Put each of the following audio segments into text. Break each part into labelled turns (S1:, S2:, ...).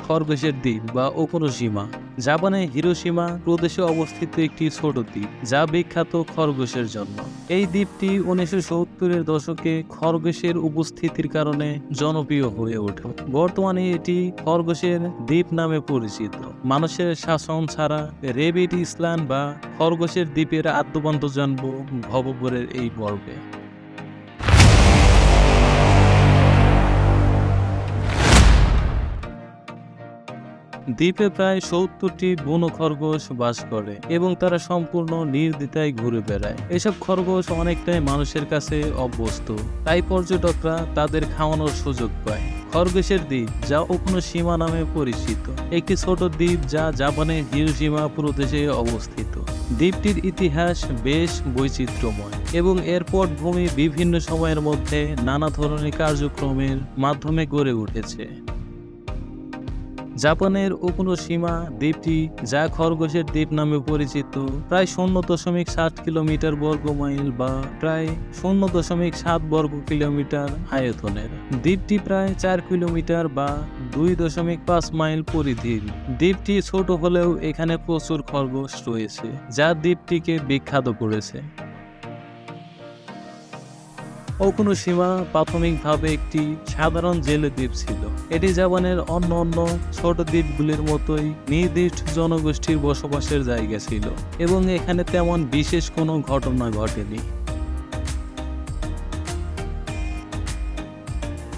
S1: খরগোশের দ্বীপ বা ওকুনোশিমা জাপানের হিরোশিমা প্রদেশে অবস্থিত একটি ছোট দ্বীপ যা বিখ্যাত খরগোশের জন্য। এই দ্বীপটি 1970-এর দশকে খরগোশের উপস্থিতির কারণে জনপ্রিয় হয়ে ওঠে। বর্তমানে এটি খরগোশের দ্বীপ নামে পরিচিত। মানুষের শাসন ছাড়া রেবিট ইসল্যান্ড বা খরগোশের দ্বীপের আদ্যপান্ত জানব ভবপুরের এই পর্বে। দ্বীপে প্রায় 70টি বুনো খরগোশ বাস করে এবং তারা সম্পূর্ণ নির্দ্বিধায় ঘুরে বেড়ায়। এসব খরগোশ অনেকটাই মানুষের কাছে অভ্যস্ত, তাই পর্যটকরা তাদের খাওয়ানোর সুযোগ পায়। খরগোশের দ্বীপ যা ওকুনোশিমা নামে পরিচিত একটি ছোট দ্বীপ যা জাপানের হিরোশিমা প্রদেশে অবস্থিত। দ্বীপটির ইতিহাস বেশ বৈচিত্র্যময় এবং এর পটভূমি বিভিন্ন সময়ের মধ্যে নানা ধরনের কার্যক্রমের মাধ্যমে গড়ে উঠেছে। জাপানের ওকুনোশিমা দ্বীপটি যা খরগোশের দ্বীপ নামে পরিচিত প্রায় 0.7 কিলোমিটার বর্গ মাইল বা প্রায় 0.7 বর্গ কিলোমিটার আয়তনের। দ্বীপটি প্রায় 4 কিলোমিটার বা 2.5 মাইল পরিধির। দ্বীপটি ছোট হলেও এখানে প্রচুর খরগোশ রয়েছে যা দ্বীপটিকে বিখ্যাত করেছে। ওকুনোশিমা প্রাথমিকভাবে একটি সাধারণ জেলে দ্বীপ ছিল। এটি জাপানের অন্য ছোট দ্বীপগুলির মতোই নির্দিষ্ট জনগোষ্ঠীর বসবাসের জায়গা ছিল এবং এখানে তেমন বিশেষ কোনো ঘটনা ঘটেনি।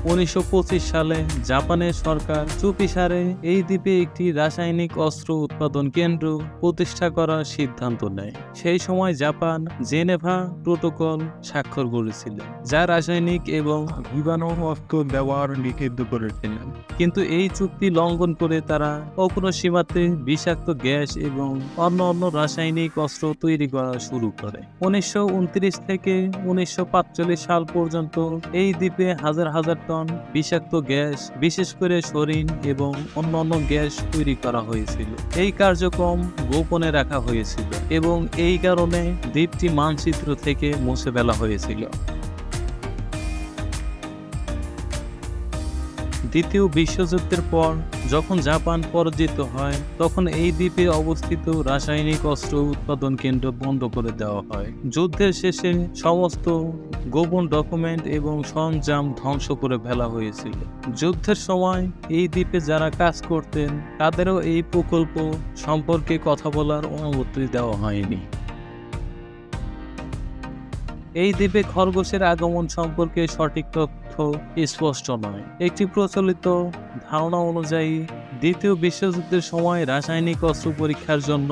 S1: 1925 সালে জাপানের সরকার চুপিসারে এই দ্বীপে একটি রাসায়নিক অস্ত্র উৎপাদন কেন্দ্র প্রতিষ্ঠা করার সিদ্ধান্ত নেয়। সেই সময় জাপান জেনেভা প্রোটোকল স্বাক্ষর করেছিল যা রাসায়নিক এবং জীবাণু অস্ত্র ব্যবহার নিষিদ্ধ করেছিলেন। কিন্তু এই চুক্তি লঙ্ঘন করে তারা ওকুনোশিমাতে বিষাক্ত গ্যাস এবং অন্য রাসায়নিক অস্ত্র তৈরি করা শুরু করে। 1929 থেকে 1945 সাল পর্যন্ত এই দ্বীপে হাজার হাজার টন বিষাক্ত গ্যাস, বিশেষ করে সরিন এবং অন্যান্য গ্যাস তৈরি করা হয়েছিল। এই কার্যক্রম গোপনে রাখা হয়েছিল এবং এই কারণে দ্বীপটি মানচিত্র থেকে মুছে ফেলা হয়েছিল। দ্বিতীয় বিশ্বযুদ্ধের পর যখন জাপান পরাজিত হয় তখন এই দ্বীপে অবস্থিত রাসায়নিক অস্ত্র উৎপাদন কেন্দ্র বন্ধ করে দেওয়া হয়। যুদ্ধের শেষে সমস্ত গোপন ডকুমেন্ট এবং সরঞ্জাম ধ্বংস করে ফেলা হয়েছিল। যুদ্ধের সময় এই দ্বীপে যারা কাজ করতেন তাদেরও এই প্রকল্প সম্পর্কে কথা বলার অনুমতি দেওয়া হয়নি। এই দ্বীপে খরগোশের আগমন সম্পর্কে সঠিক তথ্য স্পষ্ট নয়। একটি প্রচলিত ধারণা অনুযায়ী দ্বিতীয় বিশ্বযুদ্ধের সময় রাসায়নিক অস্ত্র পরীক্ষার জন্য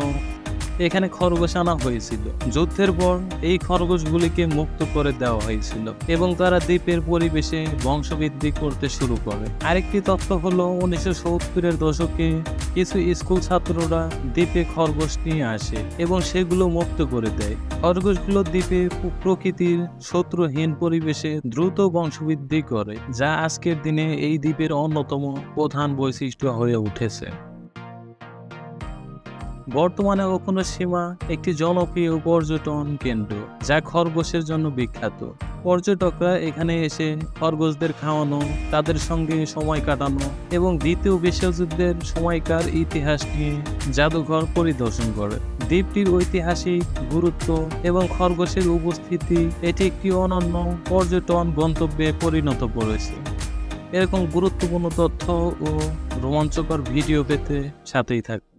S1: এখানে খরগোশ আনা হয়েছিল। যুদ্ধের পর এই খরগোশগুলিকে মুক্ত করে দেওয়া হয়েছিল এবং তারা দ্বীপের পরিবেশে বংশবৃদ্ধি করতে শুরু করে। আরেকটি তথ্য হলো 1970-এর দশকে কিছু স্কুল ছাত্ররা দ্বীপে খরগোশ নিয়ে আসে এবং সেগুলো মুক্ত করে দেয়। খরগোশগুলো দ্বীপে প্রকৃতির শত্রুহীন পরিবেশে দ্রুত বংশবৃদ্ধি করে, যা আজকের দিনে এই দ্বীপের অন্যতম প্রধান বৈশিষ্ট্য হয়ে উঠেছে। বর্তমানে ওকুনোশিমা একটি জনপ্রিয় পর্যটন কেন্দ্র যা খরগোশের জন্য বিখ্যাত। পর্যটকরা এখানে এসে খরগোশদের খাওয়ানো, তাদের সঙ্গে সময় কাটানো এবং দ্বিতীয় বিশ্বযুদ্ধের সময়কার ইতিহাস নিয়ে জাদুঘর পরিদর্শন করে। দ্বীপটির ঐতিহাসিক গুরুত্ব এবং খরগোশের উপস্থিতি এটি একটি অনন্য পর্যটন গন্তব্যে পরিণত করেছে। এরকম গুরুত্বপূর্ণ তথ্য ও রোমাঞ্চকর ভিডিও পেতে সাথেই থাকুন।